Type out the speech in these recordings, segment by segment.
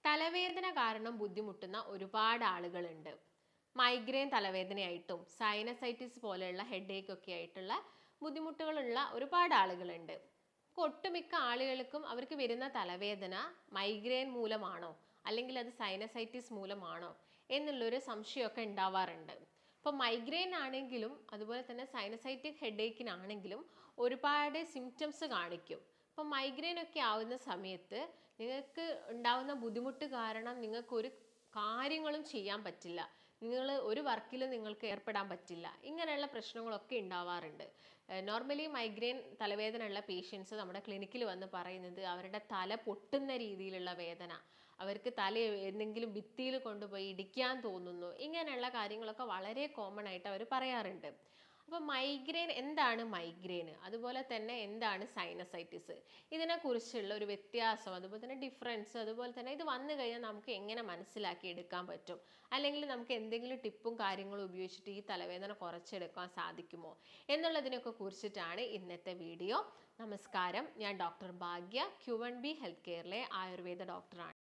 തലവേദന കാരണം ബുദ്ധിമുട്ടുന്ന ഒരുപാട് ആളുകളുണ്ട്. മൈഗ്രെയിൻ തലവേദനയായിട്ടും സൈനസൈറ്റിസ് പോലെയുള്ള ഹെഡേക്ക് ഒക്കെ ആയിട്ടുള്ള ബുദ്ധിമുട്ടുകളുള്ള ഒരുപാട് ആളുകളുണ്ട്. ഒട്ടുമിക്ക ആളുകൾക്കും അവർക്ക് വരുന്ന തലവേദന മൈഗ്രെയിൻ മൂലമാണോ അല്ലെങ്കിൽ അത് സൈനസൈറ്റിസ് മൂലമാണോ എന്നുള്ളൊരു സംശയമൊക്കെ ഉണ്ടാവാറുണ്ട്. ഇപ്പോൾ മൈഗ്രെയിൻ ആണെങ്കിലും അതുപോലെ തന്നെ സൈനസൈറ്റിക് ഹെഡേക്കിനാണെങ്കിലും ഒരുപാട് സിംറ്റംസ് കാണിക്കും. ഇപ്പം മൈഗ്രെയിൻ ഒക്കെ ആവുന്ന സമയത്ത് നിങ്ങൾക്ക് ഉണ്ടാവുന്ന ബുദ്ധിമുട്ട് കാരണം നിങ്ങൾക്ക് ഒരു കാര്യങ്ങളും ചെയ്യാൻ പറ്റില്ല, നിങ്ങൾ ഒരു വർക്കിലും നിങ്ങൾക്ക് ഏർപ്പെടാൻ പറ്റില്ല, ഇങ്ങനെയുള്ള പ്രശ്നങ്ങളൊക്കെ ഉണ്ടാവാറുണ്ട്. നോർമലി മൈഗ്രെയിൻ തലവേദന ഉള്ള പേഷ്യൻസ് നമ്മുടെ ക്ലിനിക്കിൽ വന്ന് പറയുന്നത് അവരുടെ തല പൊട്ടുന്ന രീതിയിലുള്ള വേദന, അവർക്ക് തല എന്തെങ്കിലും ഭിത്തിയിൽ കൊണ്ടുപോയി ഇടിക്കാൻ തോന്നുന്നു, ഇങ്ങനെയുള്ള കാര്യങ്ങളൊക്കെ വളരെ കോമൺ ആയിട്ട് അവർ പറയാറുണ്ട്. അപ്പോൾ മൈഗ്രെയിൻ എന്താണ് മൈഗ്രെയിൻ, അതുപോലെ തന്നെ എന്താണ് സൈനസൈറ്റിസ്, ഇതിനെക്കുറിച്ചുള്ള ഒരു വ്യത്യാസം, അതുപോലെ തന്നെ ഡിഫറൻസ്, അതുപോലെ തന്നെ ഇത് വന്നു കഴിഞ്ഞാൽ നമുക്ക് എങ്ങനെ മനസ്സിലാക്കി എടുക്കാൻ പറ്റും, അല്ലെങ്കിൽ നമുക്ക് എന്തെങ്കിലും ടിപ്പും കാര്യങ്ങളും ഉപയോഗിച്ചിട്ട് ഈ തലവേദന കുറച്ചെടുക്കാൻ സാധിക്കുമോ എന്നുള്ളതിനൊക്കെ കുറിച്ചിട്ടാണ് ഇന്നത്തെ വീഡിയോ. നമസ്കാരം, ഞാൻ ഡോക്ടർ ഭാഗ്യ, Q1B ഹെൽത്ത് കെയറിലെ ആയുർവേദ ഡോക്ടറാണ്.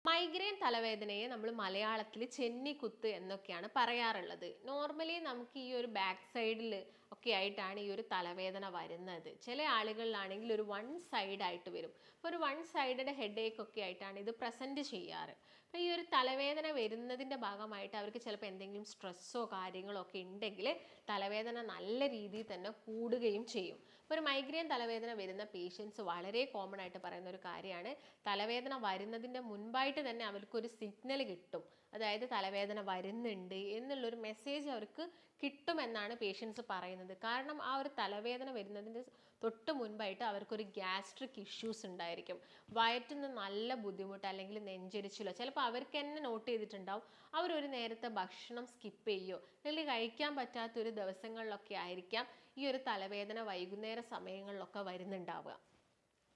മൈഗ്രെയിൻ തലവേദനയെ നമ്മൾ മലയാളത്തിൽ ചെന്നിക്കുത്ത് എന്നൊക്കെയാണ് പറയാറുള്ളത്. നോർമലി നമുക്ക് ഈ ഒരു ബാക്ക് സൈഡിൽ ഒക്കെ ആയിട്ടാണ് ഈ ഒരു തലവേദന വരുന്നത്. ചില ആളുകളിലാണെങ്കിൽ ഒരു വൺ സൈഡ് ആയിട്ട് വരും. അപ്പോൾ ഒരു വൺ സൈഡഡ് ഹെഡേക്ക് ഒക്കെ ആയിട്ടാണ് ഇത് പ്രസൻറ്റ് ചെയ്യാറ്. അപ്പോൾ ഈ ഒരു തലവേദന വരുന്നതിൻ്റെ ഭാഗമായിട്ട് അവർക്ക് ചിലപ്പോൾ എന്തെങ്കിലും സ്ട്രെസ്സോ കാര്യങ്ങളോ ഒക്കെ ഉണ്ടെങ്കിൽ തലവേദന നല്ല രീതിയിൽ തന്നെ കൂടുകയും ചെയ്യും. അപ്പോൾ ഒരു മൈഗ്രെയിൻ തലവേദന വരുന്ന പേഷ്യൻസ് വളരെ കോമൺ ആയിട്ട് പറയുന്ന ഒരു കാര്യമാണ്, തലവേദന വരുന്നതിൻ്റെ മുൻപായിട്ട് തന്നെ അവർക്കൊരു സിഗ്നൽ കിട്ടും, അതായത് തലവേദന വരുന്നുണ്ട് എന്നുള്ളൊരു മെസ്സേജ് അവർക്ക് കിട്ടുമെന്നാണ് പേഷ്യൻസ് പറയുന്നത്. കാരണം ആ ഒരു തലവേദന വരുന്നതിൻ്റെ തൊട്ട് മുൻപായിട്ട് അവർക്കൊരു ഗ്യാസ്ട്രിക് ഇഷ്യൂസ് ഉണ്ടായിരിക്കും, വയറ്റിന് നല്ല ബുദ്ധിമുട്ട് അല്ലെങ്കിൽ നെഞ്ചരിച്ചിലോ, ചിലപ്പോൾ അവർക്ക് തന്നെ നോട്ട് ചെയ്തിട്ടുണ്ടാവും അവരൊരു നേരത്തെ ഭക്ഷണം സ്കിപ്പ് ചെയ്യുകയോ അല്ലെങ്കിൽ കഴിക്കാൻ പറ്റാത്തൊരു ദിവസങ്ങളിലൊക്കെ ആയിരിക്കാം ഈ ഒരു തലവേദന വൈകുന്നേര സമയങ്ങളിലൊക്കെ വരുന്നുണ്ടാവുക.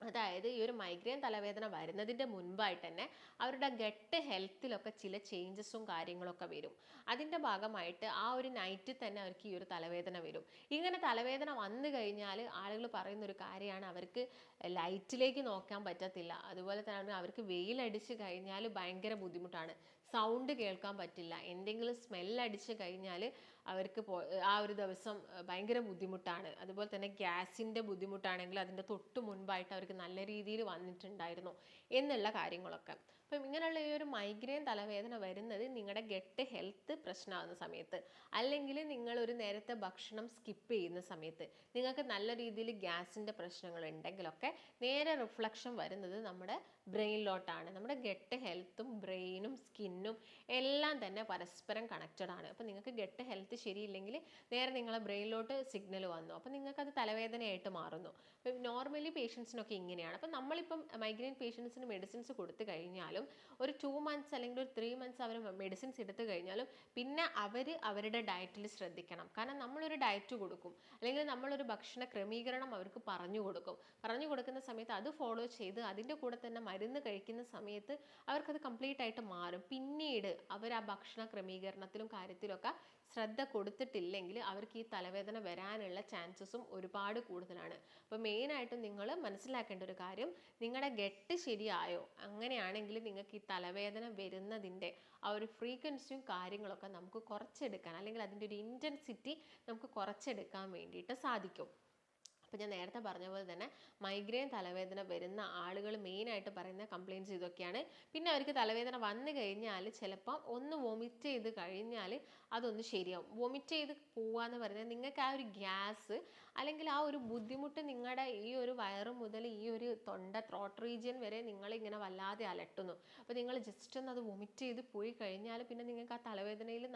അതായത് ഈ ഒരു മൈഗ്രെയിൻ തലവേദന വരുന്നതിൻ്റെ മുൻപായിട്ട് തന്നെ അവരുടെ ഗട്ട് ഹെൽത്തിലൊക്കെ ചില ചേഞ്ചസും കാര്യങ്ങളൊക്കെ വരും. അതിൻ്റെ ഭാഗമായിട്ട് ആ ഒരു നൈറ്റിൽ തന്നെ അവർക്ക് ഈ ഒരു തലവേദന വരും. ഇങ്ങനെ തലവേദന വന്നു കഴിഞ്ഞാൽ ആളുകൾ പറയുന്നൊരു കാര്യമാണ്, അവർക്ക് ലൈറ്റിലേക്ക് നോക്കാൻ പറ്റത്തില്ല, അതുപോലെ തന്നെ അവർക്ക് വെയിലടിച്ച് കഴിഞ്ഞാൽ ഭയങ്കര ബുദ്ധിമുട്ടാണ്, സൗണ്ട് കേൾക്കാൻ പറ്റില്ല, എന്തെങ്കിലും സ്മെല്ലടിച്ച് കഴിഞ്ഞാൽ അവർക്ക് ആ ഒരു ദിവസം ഭയങ്കര ബുദ്ധിമുട്ടാണ്. അതുപോലെ തന്നെ ഗ്യാസിൻ്റെ ബുദ്ധിമുട്ടാണെങ്കിൽ അതിൻ്റെ തൊട്ട് മുൻപായിട്ട് അവർക്ക് നല്ല രീതിയിൽ വന്നിട്ടുണ്ടായിരുന്നു എന്നുള്ള കാര്യങ്ങളൊക്കെ. അപ്പം ഇങ്ങനെയുള്ള ഈ ഒരു മൈഗ്രെയിൻ തലവേദന വരുന്നത് നിങ്ങളുടെ ഗട്ട് ഹെൽത്ത് പ്രശ്നമാകുന്ന സമയത്ത്, അല്ലെങ്കിൽ നിങ്ങൾ ഒരു നേരത്തെ ഭക്ഷണം സ്കിപ്പ് ചെയ്യുന്ന സമയത്ത്, നിങ്ങൾക്ക് നല്ല രീതിയിൽ ഗ്യാസിൻ്റെ പ്രശ്നങ്ങൾ ഉണ്ടെങ്കിലൊക്കെ നേരെ റിഫ്ലക്ഷൻ വരുന്നത് നമ്മുടെ ബ്രെയിനിലോട്ടാണ്. നമ്മുടെ ഗട്ട് ഹെൽത്തും ബ്രെയിനും സ്കിന്നും എല്ലാം തന്നെ പരസ്പരം കണക്റ്റഡ് ആണ്. അപ്പോൾ നിങ്ങൾക്ക് ഗട്ട് ഹെൽത്ത് ശരിയില്ലെങ്കിൽ നേരെ നിങ്ങളെ ബ്രെയിനിലോട്ട് സിഗ്നൽ വന്നു, അപ്പോൾ നിങ്ങൾക്കത് തലവേദനയായിട്ട് മാറുന്നു. അപ്പം നോർമലി പേഷ്യൻസിനൊക്കെ ഇങ്ങനെയാണ്. അപ്പം നമ്മളിപ്പം മൈഗ്രെയിൻ പേഷ്യൻസിന് മെഡിസിൻസ് കൊടുത്തു കഴിഞ്ഞാലും ഒരു 2 months അല്ലെങ്കിൽ ഒരു 3 months അവർ മെഡിസിൻസ് എടുത്തു കഴിഞ്ഞാലും പിന്നെ അവരുടെ ഡയറ്റിൽ ശ്രദ്ധിക്കണം. കാരണം നമ്മളൊരു ഡയറ്റ് കൊടുക്കും, അല്ലെങ്കിൽ നമ്മളൊരു ഭക്ഷണ ക്രമീകരണം അവർക്ക് പറഞ്ഞു കൊടുക്കുന്ന സമയത്ത് അത് ഫോളോ ചെയ്ത് അതിൻ്റെ കൂടെ തന്നെ മരുന്ന് കഴിക്കുന്ന സമയത്ത് അവർക്കത് കംപ്ലീറ്റ് ആയിട്ട് മാറും. പിന്നീട് അവർ ആ ഭക്ഷണ ക്രമീകരണത്തിലും കാര്യത്തിലൊക്കെ ശ്രദ്ധ കൊടുത്തിട്ടില്ലെങ്കിൽ അവർക്ക് ഈ തലവേദന വരാനുള്ള ചാൻസസും ഒരുപാട് കൂടുതലാണ്. അപ്പോൾ മെയിനായിട്ടും നിങ്ങൾ മനസ്സിലാക്കേണ്ട ഒരു കാര്യം, നിങ്ങളുടെ ഗട്ട് ശരിയായോ, അങ്ങനെയാണെങ്കിൽ നിങ്ങൾക്ക് ഈ തലവേദന വരുന്നതിൻ്റെ ആ ഒരു ഫ്രീക്വൻസിയും കാര്യങ്ങളൊക്കെ നമുക്ക് കുറച്ചെടുക്കാൻ, അല്ലെങ്കിൽ അതിൻ്റെ ഒരു ഇൻറ്റൻസിറ്റി നമുക്ക് കുറച്ചെടുക്കാൻ വേണ്ടിയിട്ട് സാധിക്കും. അപ്പോൾ ഞാൻ നേരത്തെ പറഞ്ഞ പോലെ തന്നെ മൈഗ്രെയിൻ തലവേദന വരുന്ന ആളുകൾ മെയിനായിട്ട് പറയുന്ന കംപ്ലയിൻറ്റ്സ് ഇതൊക്കെയാണ്. പിന്നെ അവർക്ക് തലവേദന വന്നു കഴിഞ്ഞാൽ ചിലപ്പം ഒന്ന് വൊമിറ്റ് ചെയ്ത് കഴിഞ്ഞാൽ അതൊന്ന് ശരിയാവും. വൊമിറ്റ് ചെയ്ത് പോവാന്ന് പറയുന്നത് നിങ്ങൾക്ക് ആ ഒരു ഗ്യാസ് അല്ലെങ്കിൽ ആ ഒരു ബുദ്ധിമുട്ട് നിങ്ങളുടെ ഈ ഒരു വയറ് മുതൽ ഈ ഒരു ത്രോട്ട് റീജിയൻ വരെ നിങ്ങളിങ്ങനെ വല്ലാതെ അലട്ടുന്നു. അപ്പോൾ നിങ്ങൾ ജസ്റ്റ് ഒന്ന് അത് വൊമിറ്റ് ചെയ്ത് പോയി കഴിഞ്ഞാൽ പിന്നെ നിങ്ങൾക്ക് ആ തലവേദനയിൽ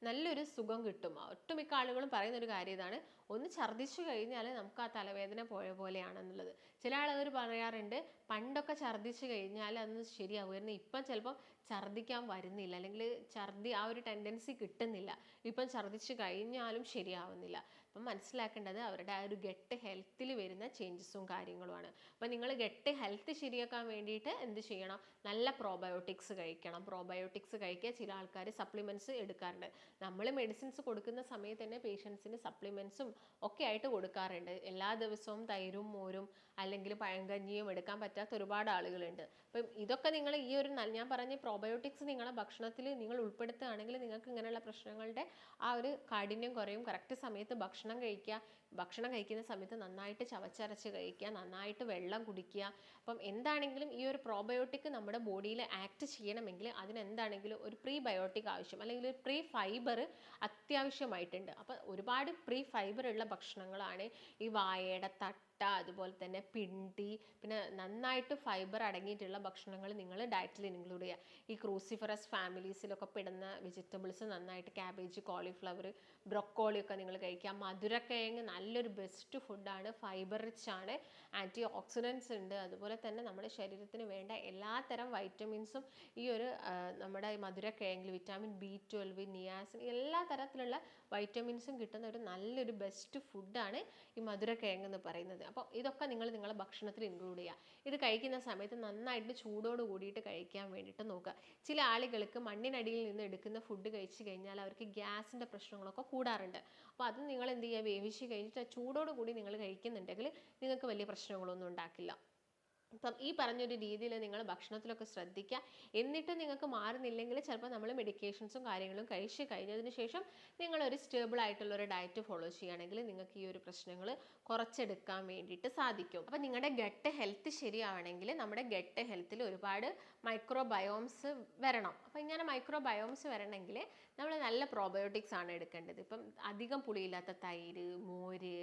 നല്ലൊരു സുഖം കിട്ടും. ഒട്ടുമിക്ക ആളുകളും പറയുന്നൊരു കാര്യം ഇതാണ്, ഒന്ന് ഛർദ്ദിച്ചു കഴിഞ്ഞാൽ നമുക്ക് ആ തലവേദന പോയ പോലെയാണെന്നുള്ളത്. ചില ആളുകൾ പറയാറുണ്ട്, പണ്ടൊക്കെ ഛർദ്ദിച്ചു കഴിഞ്ഞാൽ അതൊന്ന് ശരിയാവുമായിരുന്നു, ഇപ്പം ചിലപ്പോൾ ഛർദ്ദിക്കാൻ വരുന്നില്ല, അല്ലെങ്കിൽ ഛർദ്ദി ആ ഒരു ടെൻഡൻസി കിട്ടുന്നില്ല, ഇപ്പം ഛർദ്ദിച്ചു കഴിഞ്ഞാലും ശരിയാവുന്നില്ല. അപ്പം മനസ്സിലാക്കേണ്ടത് അവരുടെ ആ ഒരു ഗട്ട് ഹെൽത്തിൽ വരുന്ന ചേഞ്ചസും കാര്യങ്ങളുമാണ്. അപ്പം നിങ്ങൾ ഗട്ട് ഹെൽത്ത് ശരിയാക്കാൻ വേണ്ടിയിട്ട് എന്ത് ചെയ്യണം? നല്ല പ്രോബയോട്ടിക്സ് കഴിക്കണം. പ്രോബയോട്ടിക്സ് കഴിക്കുക. ചില ആൾക്കാർ സപ്ലിമെൻറ്റ്സ് എടുക്കാറുണ്ട്. നമ്മൾ മെഡിസിൻസ് കൊടുക്കുന്ന സമയത്ത് തന്നെ പേഷ്യൻസിന് സപ്ലിമെൻറ്റ്സും ഒക്കെ ആയിട്ട് കൊടുക്കാറുണ്ട്. എല്ലാ ദിവസവും തൈരും മോരും അല്ലെങ്കിൽ പഴങ്കഞ്ഞിയും എടുക്കാൻ പറ്റാത്ത ഒരുപാട് ആളുകളുണ്ട്. അപ്പം ഇതൊക്കെ നിങ്ങൾ ഈ ഒരു ഞാൻ പറഞ്ഞ പ്രോബയോട്ടിക്സ് നിങ്ങളുടെ ഭക്ഷണത്തിൽ നിങ്ങൾ ഉൾപ്പെടുത്തുകയാണെങ്കിൽ നിങ്ങൾക്ക് ഇങ്ങനെയുള്ള പ്രശ്നങ്ങളുടെ ആ ഒരു കാഠിന്യം കുറയും. കറക്റ്റ് സമയത്ത് ഭക്ഷണം കഴിക്കുക. ഭക്ഷണം കഴിക്കുന്ന സമയത്ത് നന്നായിട്ട് ചവച്ചരച്ച് കഴിക്കുക, നന്നായിട്ട് വെള്ളം കുടിക്കുക. അപ്പം എന്താണെങ്കിലും ഈ ഒരു പ്രോബയോട്ടിക് നമ്മുടെ ബോഡിയിൽ ആക്ട് ചെയ്യണമെങ്കിൽ അതിനെന്താണെങ്കിലും ഒരു പ്രീബയോട്ടിക് ആവശ്യം, അല്ലെങ്കിൽ ഒരു പ്രീ ഫൈബർ അത്യാവശ്യമായിട്ടുണ്ട്. അപ്പം ഒരുപാട് പ്രീ ഫൈബർ ഉള്ള ഭക്ഷണങ്ങളാണ് ഈ വാഴയുടെ തട്ട, അതുപോലെ തന്നെ പിണ്ടി, പിന്നെ നന്നായിട്ട് ഫൈബർ അടങ്ങിയിട്ടുള്ള ഭക്ഷണങ്ങൾ നിങ്ങൾ ഡയറ്റിൽ ഇൻക്ലൂഡ് ചെയ്യുക. ഈ ക്രൂസിഫറസ് ഫാമിലീസിലൊക്കെ പെടുന്ന വെജിറ്റബിൾസ് നന്നായിട്ട് ക്യാബേജ്, കോളിഫ്ലവർ, ബ്രൊക്കോളി ഒക്കെ നിങ്ങൾ കഴിക്കുക. മധുരക്കിഴങ്ങ് നല്ലൊരു ബെസ്റ്റ് ഫുഡാണ്, ഫൈബർ റിച്ച് ആണ്, ആൻറ്റി ഓക്സിഡൻസ് ഉണ്ട്. അതുപോലെ തന്നെ നമ്മുടെ ശരീരത്തിന് വേണ്ട എല്ലാത്തരം വൈറ്റമിൻസും ഈ ഒരു നമ്മുടെ മധുരക്കിഴങ്ങിൽ വിറ്റാമിൻ B12, നിയാസിൻ, എല്ലാ തരത്തിലുള്ള വൈറ്റമിൻസും കിട്ടുന്ന ഒരു നല്ലൊരു ബെസ്റ്റ് ഫുഡാണ് ഈ മധുരക്കിഴങ്ങ് എന്ന് പറയുന്നത്. അപ്പോൾ ഇതൊക്കെ നിങ്ങൾ നിങ്ങളുടെ ഭക്ഷണത്തിൽ ഇൻക്ലൂഡ് ചെയ്യുക. ഇത് കഴിക്കുന്ന സമയത്ത് നന്നായിട്ട് ചൂടോട് കൂടിയിട്ട് കഴിക്കാൻ വേണ്ടിയിട്ട് നോക്കുക. ചില ആളുകൾക്ക് മണ്ണിനടിയിൽ നിന്ന് എടുക്കുന്ന ഫുഡ് കഴിച്ച് കഴിഞ്ഞാൽ അവർക്ക് ഗ്യാസിൻ്റെ പ്രശ്നങ്ങളൊക്കെ കൂടാറുണ്ട്. അപ്പോൾ അത് നിങ്ങൾ എന്ത് ചെയ്യുക? വേവിച്ച് കഴിഞ്ഞിട്ട് ചൂടോട് കൂടി നിങ്ങൾ കഴിക്കുന്നുണ്ടെങ്കിൽ നിങ്ങൾക്ക് വലിയ പ്രശ്നങ്ങളൊന്നും ഉണ്ടാക്കില്ല. അപ്പം ഈ പറഞ്ഞൊരു രീതിയിൽ നിങ്ങൾ ഭക്ഷണത്തിലൊക്കെ ശ്രദ്ധിക്കുക. എന്നിട്ട് നിങ്ങൾക്ക് മാറുന്നില്ലെങ്കിൽ ചിലപ്പോൾ നമ്മൾ മെഡിക്കേഷൻസും കാര്യങ്ങളും കഴിച്ച് കഴിഞ്ഞതിന് ശേഷം നിങ്ങളൊരു സ്റ്റേബിൾ ആയിട്ടുള്ള ഒരു ഡയറ്റ് ഫോളോ ചെയ്യുകയാണെങ്കിൽ നിങ്ങൾക്ക് ഈ ഒരു പ്രശ്നങ്ങൾ കുറച്ചെടുക്കാൻ വേണ്ടിയിട്ട് സാധിക്കും. അപ്പം നിങ്ങളുടെ ഗട്ട് ഹെൽത്ത് ശരിയാവണമെങ്കിൽ നമ്മുടെ ഗട്ട് ഹെൽത്തിൽ ഒരുപാട് മൈക്രോബയോംസ് വരണം. അപ്പം ഇങ്ങനെ മൈക്രോബയോംസ് വരണമെങ്കിൽ നമ്മൾ നല്ല പ്രോബയോട്ടിക്സ് ആണ് എടുക്കേണ്ടത്. ഇപ്പം അധികം പുളിയില്ലാത്ത തൈര്, മോര്,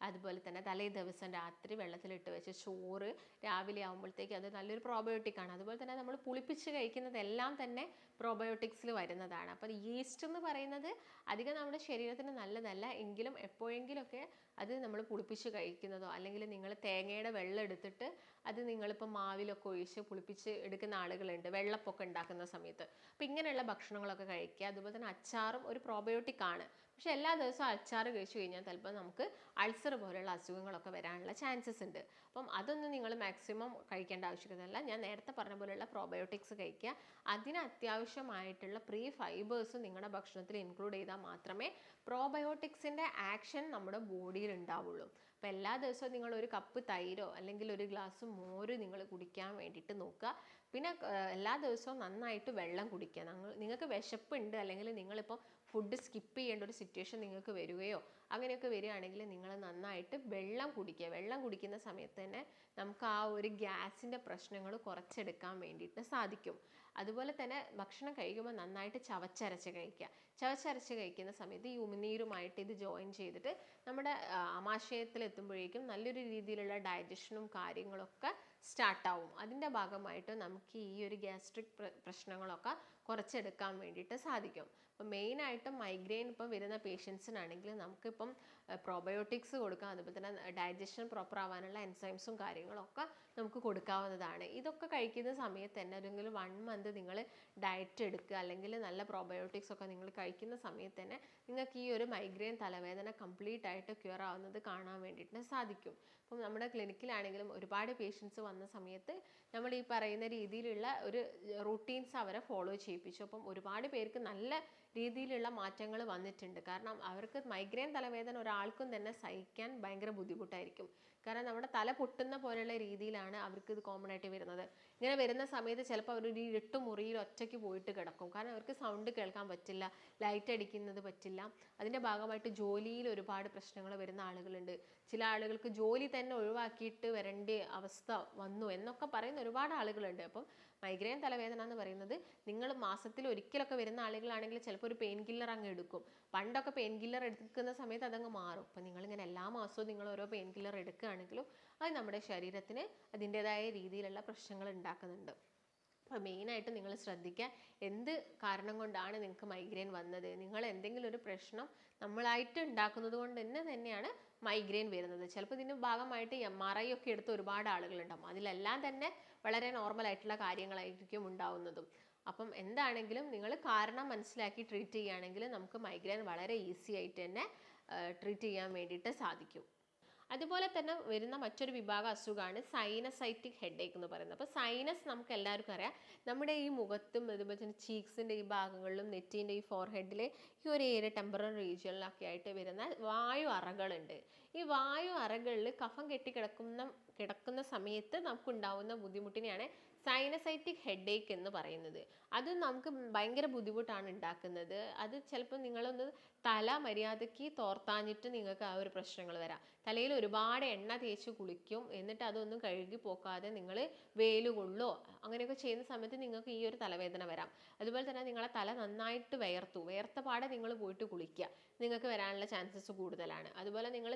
അതുപോലെ തന്നെ തലേ ദിവസം രാത്രി വെള്ളത്തിലിട്ട് വെച്ച ചോറ് രാവിലെ ആകുമ്പോഴത്തേക്ക് അത് നല്ലൊരു പ്രോബയോട്ടിക് ആണ്. അതുപോലെ തന്നെ നമ്മൾ പുളിപ്പിച്ച് കഴിക്കുന്നതെല്ലാം തന്നെ പ്രോബയോട്ടിക്സിൽ വരുന്നതാണ്. അപ്പം ഈസ്റ്റ് എന്ന് പറയുന്നത് അധികം നമ്മുടെ ശരീരത്തിന് നല്ലതല്ല, എങ്കിലും എപ്പോഴെങ്കിലുമൊക്കെ അത് നമ്മൾ പുളിപ്പിച്ച് കഴിക്കുന്നതോ അല്ലെങ്കിൽ നിങ്ങൾ തേങ്ങയുടെ വെള്ളം എടുത്തിട്ട് അത് നിങ്ങളിപ്പോൾ മാവിലൊക്കെ ഒഴിച്ച് പുളിപ്പിച്ച് എടുക്കുന്ന ആളുകളുണ്ട് വെള്ളപ്പൊക്കെ ഉണ്ടാക്കുന്ന സമയത്ത്. അപ്പോൾ ഇങ്ങനെയുള്ള ഭക്ഷണങ്ങളൊക്കെ കഴിക്കുക. അതുപോലെ തന്നെ അച്ചാറും ഒരു പ്രോബയോട്ടിക് ആണ്. പക്ഷെ എല്ലാ ദിവസവും അച്ചാർ കഴിച്ചു കഴിഞ്ഞാൽ ചിലപ്പോൾ നമുക്ക് അൾസർ പോലെയുള്ള അസുഖങ്ങളൊക്കെ വരാനുള്ള ചാൻസസ് ഉണ്ട്. അപ്പം അതൊന്നും നിങ്ങൾ മാക്സിമം കഴിക്കേണ്ട ആവശ്യമില്ല. ഞാൻ നേരത്തെ പറഞ്ഞ പോലെയുള്ള പ്രോബയോട്ടിക്സ് കഴിക്കുക. അതിന് അത്യാവശ്യമായിട്ടുള്ള പ്രീ ഫൈബേഴ്സ് നിങ്ങളുടെ ഭക്ഷണത്തിൽ ഇൻക്ലൂഡ് ചെയ്താൽ മാത്രമേ പ്രോബയോട്ടിക്സിൻ്റെ ആക്ഷൻ നമ്മുടെ ബോഡിയിൽ ഉണ്ടാവുള്ളൂ. അപ്പോൾ എല്ലാ ദിവസവും നിങ്ങൾ ഒരു കപ്പ് തൈരോ അല്ലെങ്കിൽ ഒരു ഗ്ലാസ് മോര് നിങ്ങൾ കുടിക്കാൻ വേണ്ടിയിട്ട് നോക്കുക. പിന്നെ എല്ലാ ദിവസവും നന്നായിട്ട് വെള്ളം കുടിക്കുക. നിങ്ങൾക്ക് വിശപ്പുണ്ട് അല്ലെങ്കിൽ നിങ്ങളിപ്പോൾ ഫുഡ് സ്കിപ്പ് ചെയ്യേണ്ട ഒരു സിറ്റുവേഷൻ നിങ്ങൾക്ക് വരികയോ അങ്ങനെയൊക്കെ വരികയാണെങ്കിൽ നിങ്ങൾ നന്നായിട്ട് വെള്ളം കുടിക്കുക. വെള്ളം കുടിക്കുന്ന സമയത്ത് തന്നെ നമുക്ക് ആ ഒരു ഗ്യാസിൻ്റെ പ്രശ്നങ്ങൾ കുറച്ചെടുക്കാൻ വേണ്ടിയിട്ട് സാധിക്കും. അതുപോലെ തന്നെ ഭക്ഷണം കഴിക്കുമ്പോൾ നന്നായിട്ട് ചവച്ചരച്ച് കഴിക്കുക. ചവച്ചരച്ച് കഴിക്കുന്ന സമയത്ത് ഈ ഉമിനീരുമായിട്ട് ഇത് ജോയിൻ ചെയ്തിട്ട് നമ്മുടെ ആമാശയത്തിലെത്തുമ്പോഴേക്കും നല്ലൊരു രീതിയിലുള്ള ഡൈജഷനും കാര്യങ്ങളൊക്കെ സ്റ്റാർട്ടാവും. അതിൻ്റെ ഭാഗമായിട്ട് നമുക്ക് ഈ ഒരു ഗ്യാസ്ട്രിക് പ്രശ്നങ്ങളൊക്കെ കുറച്ചെടുക്കാൻ വേണ്ടിയിട്ട് സാധിക്കും. അപ്പം മെയിനായിട്ടും മൈഗ്രെയിൻ ഇപ്പം വരുന്ന പേഷ്യൻസിനാണെങ്കിൽ നമുക്കിപ്പം പ്രോബയോട്ടിക്സ് കൊടുക്കാം. അതുപോലെ തന്നെ ഡൈജഷൻ പ്രോപ്പർ ആവാനുള്ള എൻസൈംസും കാര്യങ്ങളൊക്കെ നമുക്ക് കൊടുക്കാവുന്നതാണ്. ഇതൊക്കെ കഴിക്കുന്ന സമയത്ത് തന്നെ അല്ലെങ്കിൽ 1 മന്ത് നിങ്ങൾ ഡയറ്റ് എടുക്കുക, അല്ലെങ്കിൽ നല്ല പ്രോബയോട്ടിക്സ് ഒക്കെ നിങ്ങൾ കഴിക്കുന്ന സമയത്ത് തന്നെ നിങ്ങൾക്ക് ഈ ഒരു മൈഗ്രെയിൻ തലവേദന കംപ്ലീറ്റ് ആയിട്ട് ക്യൂർ ആവുന്നത് കാണാൻ വേണ്ടിയിട്ട് സാധിക്കും. അപ്പം നമ്മുടെ ക്ലിനിക്കിലാണെങ്കിലും ഒരുപാട് പേഷ്യൻസ് വന്ന സമയത്ത് നമ്മൾ ഈ പറയുന്ന രീതിയിലുള്ള ഒരു റൂട്ടീൻസ് അവരെ ഫോളോ ചെയ്യിപ്പിച്ചു. അപ്പം ഒരുപാട് പേർക്ക് നല്ല രീതിയിലുള്ള മാറ്റങ്ങൾ വന്നിട്ടുണ്ട്. കാരണം അവർക്ക് മൈഗ്രെയിൻ തലവേദന ഒരാൾക്കും തന്നെ സഹിക്കാൻ ഭയങ്കര ബുദ്ധിമുട്ടായിരിക്കും. കാരണം നമ്മുടെ തല പൊട്ടുന്ന പോലെയുള്ള രീതിയിലാണ് അവർക്ക് ഇത് കോമൺ ആയിട്ട് വരുന്നത്. ഇങ്ങനെ വരുന്ന സമയത്ത് ചിലപ്പോൾ അവർ ഒരു ഇരുട്ട് മുറിയിൽ ഒറ്റയ്ക്ക് പോയിട്ട് കിടക്കും. കാരണം അവർക്ക് സൗണ്ട് കേൾക്കാൻ പറ്റില്ല, ലൈറ്റ് അടിക്കുന്നത് പറ്റില്ല. അതിൻ്റെ ഭാഗമായിട്ട് ജോലിയിൽ ഒരുപാട് പ്രശ്നങ്ങൾ വരുന്ന ആളുകളുണ്ട്. ചില ആളുകൾക്ക് ജോലി തന്നെ ഒഴിവാക്കിയിട്ട് വരേണ്ട അവസ്ഥ വന്നു എന്നൊക്കെ പറയുന്ന ഒരുപാട് ആളുകളുണ്ട്. അപ്പം മൈഗ്രെയിൻ തലവേദന എന്ന് പറയുന്നത് നിങ്ങൾ മാസത്തിൽ ഒരിക്കലൊക്കെ വരുന്ന ആളുകളാണെങ്കിൽ ചിലപ്പോൾ ഒരു പെയിൻ കില്ലർ അങ്ങ് എടുക്കും. പണ്ടൊക്കെ പെയിൻ കില്ലർ എടുക്കുന്ന സമയത്ത് അതങ്ങ് മാറും. അപ്പം നിങ്ങളിങ്ങനെ എല്ലാ മാസവും നിങ്ങൾ ഓരോ പെയിൻ കില്ലർ എടുക്കുകയാണെങ്കിലും അത് നമ്മുടെ ശരീരത്തിന് അതിൻ്റെതായ രീതിയിലുള്ള പ്രശ്നങ്ങൾ ഉണ്ടാക്കുന്നുണ്ട്. അപ്പോൾ മെയിനായിട്ട് നിങ്ങൾ ശ്രദ്ധിക്കുക, എന്ത് കാരണം കൊണ്ടാണ് നിങ്ങൾക്ക് മൈഗ്രെയിൻ വന്നത്. നിങ്ങൾ എന്തെങ്കിലും ഒരു പ്രശ്നം നമ്മളായിട്ട് ഉണ്ടാക്കുന്നത് കൊണ്ട് തന്നെയാണ് മൈഗ്രെയിൻ വരുന്നത്. ചിലപ്പോൾ ഇതിൻ്റെ ഭാഗമായിട്ട് MRI ഒക്കെ എടുത്ത ഒരുപാട് ആളുകളുണ്ടാകും. അതിലെല്ലാം തന്നെ വളരെ നോർമൽ ആയിട്ടുള്ള കാര്യങ്ങളായിരിക്കും ഉണ്ടാവുന്നതും. അപ്പം എന്താണെങ്കിലും നിങ്ങൾ കാരണം മനസ്സിലാക്കി ട്രീറ്റ് ചെയ്യുകയാണെങ്കിൽ നമുക്ക് മൈഗ്രെയിൻ വളരെ ഈസി ആയിട്ട് തന്നെ ട്രീറ്റ് ചെയ്യാൻ വേണ്ടിയിട്ട് സാധിക്കും. അതുപോലെ തന്നെ വരുന്ന മറ്റൊരു വിഭാഗം അസുഖമാണ് സൈനസൈറ്റിക് ഹെഡേക്ക് എന്ന് പറയുന്നത്. അപ്പോൾ സൈനസ് നമുക്ക് എല്ലാവർക്കും അറിയാം, നമ്മുടെ ഈ മുഖത്തും അതുപോലെ തന്നെ ചീക്സിൻ്റെ ഈ ഭാഗങ്ങളിലും നെറ്റിൻ്റെ ഈ ഫോർഹെഡിലെ ഈ ഒരു ഏരിയ ടെമ്പറൽ റീജിയനിലൊക്കെ ആയിട്ട് വരുന്ന വായു അറകളുണ്ട്. ഈ വായു അറകളിൽ കഫം കിടക്കുന്ന സമയത്ത് നമുക്കുണ്ടാവുന്ന ബുദ്ധിമുട്ടിനെയാണ് സൈനസൈറ്റിക് ഹെഡേക്ക് എന്ന് പറയുന്നത്. അത് നമുക്ക് ഭയങ്കര ബുദ്ധിമുട്ടാണ് ഉണ്ടാക്കുന്നത്. അത് ചിലപ്പോൾ നിങ്ങളൊന്ന് തല മര്യാദയ്ക്ക് തോർത്താഞ്ഞിട്ട് നിങ്ങൾക്ക് ആ ഒരു പ്രശ്നങ്ങൾ വരാം. തലയിൽ ഒരുപാട് എണ്ണ തേച്ച് കുളിക്കും, എന്നിട്ട് അതൊന്നും കഴുകി പോക്കാതെ നിങ്ങൾ വെയിൽ കൊള്ളോ അങ്ങനെയൊക്കെ ചെയ്യുന്ന സമയത്ത് നിങ്ങൾക്ക് ഈ ഒരു തലവേദന വരാം. അതുപോലെ തന്നെ നിങ്ങളെ തല നന്നായിട്ട് വിയർത്ത പാടെ നിങ്ങൾ പോയിട്ട് കുളിക്കുക, നിങ്ങൾക്ക് വരാനുള്ള ചാൻസസ് കൂടുതലാണ്. അതുപോലെ നിങ്ങൾ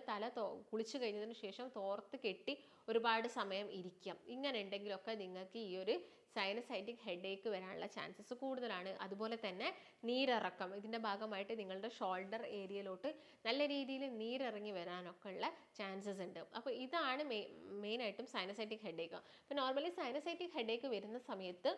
കുളിച്ചു കഴിഞ്ഞതിന് ശേഷം തോർത്ത് കെട്ടി ഒരുപാട് സമയം ഇരിക്കാം. ഇങ്ങനെ ഉണ്ടെങ്കിലൊക്കെ നിങ്ങൾക്ക് ഈ ഒരു സൈനസൈറ്റിക് ഹെഡേക്ക് വരാനുള്ള ചാൻസസ് കൂടുതലാണ്. അതുപോലെ തന്നെ നീരിറക്കം, ഇതിൻ്റെ ഭാഗമായിട്ട് നിങ്ങളുടെ ഷോൾഡർ ഏരിയയിലോട്ട് നല്ല രീതിയിൽ നീരിറങ്ങി വരാനൊക്കെ ഉള്ള ചാൻസസ് ഉണ്ട്. അപ്പോൾ ഇതാണ് മെയിനായിട്ടും സൈനസൈറ്റിക് ഹെഡേക്ക്. അപ്പോൾ നോർമലി സൈനസൈറ്റിക് ഹെഡേക്ക് വരുന്ന സമയത്ത്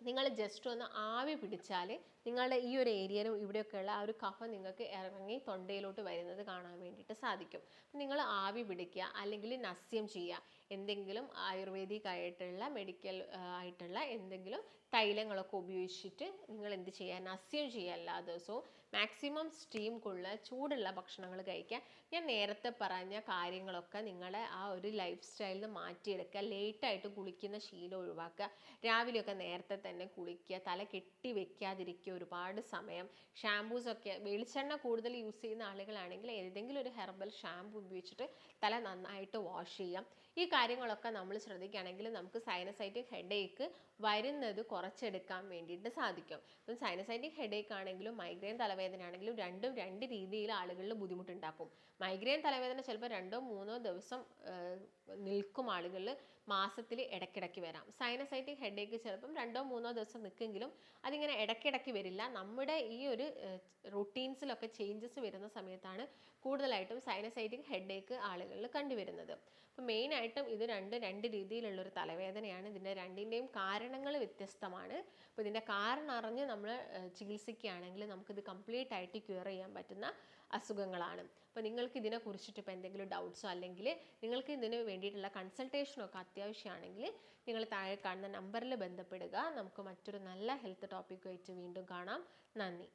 നിങ്ങൾ ജസ്റ്റ് ഒന്ന് ആവി പിടിച്ചാൽ നിങ്ങളുടെ ഈ ഒരു ഏരിയയിലും ഇവിടെയൊക്കെയുള്ള ആ ഒരു കഫം നിങ്ങൾക്ക് ഇറങ്ങി തൊണ്ടയിലോട്ട് വരുന്നത് കാണാൻ വേണ്ടിയിട്ട് സാധിക്കും. നിങ്ങൾ ആവി പിടിക്കുക, അല്ലെങ്കിൽ നസ്യം ചെയ്യുക, എന്തെങ്കിലും ആയുർവേദിക് ആയിട്ടുള്ള മെഡിക്കൽ ആയിട്ടുള്ള എന്തെങ്കിലും തൈലങ്ങളൊക്കെ ഉപയോഗിച്ചിട്ട് നിങ്ങൾ എന്ത് ചെയ്യുക, നസ്യം ചെയ്യുക എല്ലാ ദിവസവും. മാക്സിമം സ്റ്റീം കൊള്ളുക, ചൂടുള്ള ഭക്ഷണങ്ങൾ കഴിക്കുക. ഞാൻ നേരത്തെ പറഞ്ഞ കാര്യങ്ങളൊക്കെ നിങ്ങളെ ആ ഒരു ലൈഫ് സ്റ്റൈലിൽ മാറ്റിയെടുക്കുക. ലേറ്റായിട്ട് കുളിക്കുന്ന ശീലം ഒഴിവാക്കുക, രാവിലെയൊക്കെ നേരത്തെ തന്നെ കുളിക്കുക, തല കെട്ടി വെക്കാതിരിക്കുക ഒരുപാട് സമയം. ഷാംപൂസൊക്കെ വെളിച്ചെണ്ണ കൂടുതൽ യൂസ് ചെയ്യുന്ന ആളുകളാണെങ്കിൽ ഏതെങ്കിലും ഒരു ഹെർബൽ ഷാംപൂ ഉപയോഗിച്ചിട്ട് തല നന്നായിട്ട് വാഷ് ചെയ്യാം. ഈ കാര്യങ്ങളൊക്കെ നമ്മൾ ശ്രദ്ധിക്കുകയാണെങ്കിൽ നമുക്ക് സൈനസൈറ്റിക് ഹെഡേക്ക് വരുന്നത് കുറച്ചെടുക്കാൻ വേണ്ടിയിട്ട് സാധിക്കും. ഇപ്പം സൈനസൈറ്റിക് ഹെഡേക്ക് ആണെങ്കിലും മൈഗ്രെയിൻ തലവേദന ആണെങ്കിലും രണ്ടും രണ്ട് രീതിയിൽ ആളുകളിൽ ബുദ്ധിമുട്ടുണ്ടാക്കും. മൈഗ്രെയിൻ തലവേദന ചിലപ്പോൾ 2-3 ദിവസം നിൽക്കും ആളുകളിൽ, മാസത്തിൽ ഇടയ്ക്കിടയ്ക്ക് വരാം. സൈനസൈറ്റിക് ഹെഡേക്ക് ചിലപ്പം 2-3 ദിവസം നിൽക്കെങ്കിലും അതിങ്ങനെ ഇടയ്ക്കിടയ്ക്ക് വരില്ല. നമ്മുടെ ഈ ഒരു റൂട്ടീൻസിലൊക്കെ ചേഞ്ചസ് വരുന്ന സമയത്താണ് കൂടുതലായിട്ടും സൈനസൈറ്റിക് ഹെഡേക്ക് ആളുകളിൽ കണ്ടുവരുന്നത്. അപ്പോൾ മെയിനായിട്ടും ഇത് രണ്ട് രീതിയിലുള്ളൊരു തലവേദനയാണ്. ഇതിൻ്റെ രണ്ടിൻ്റെയും കാരണങ്ങൾ വ്യത്യസ്തമാണ്. അപ്പോൾ ഇതിൻ്റെ കാരണം അറിഞ്ഞ് നമ്മൾ ചികിത്സിക്കുകയാണെങ്കിൽ നമുക്കിത് കംപ്ലീറ്റ് ആയിട്ട് ക്യൂർ ചെയ്യാൻ പറ്റുന്ന അസുഖങ്ങളാണ്. അപ്പോൾ നിങ്ങൾക്ക് ഇതിനെ കുറിച്ചിട്ട് ഇപ്പോൾ എന്തെങ്കിലും ഡൗട്ട്സോ അല്ലെങ്കിൽ നിങ്ങൾക്ക് ഇതിന് വേണ്ടിയിട്ടുള്ള കൺസൾട്ടേഷനോ ഒക്കെ അത്യാവശ്യമാണെങ്കിൽ നിങ്ങൾ താഴെ കാണുന്ന നമ്പറിൽ ബന്ധപ്പെടുക. നമുക്ക് മറ്റൊരു നല്ല ഹെൽത്ത് ടോപ്പിക്കുമായിട്ട് വീണ്ടും കാണാം. നന്ദി.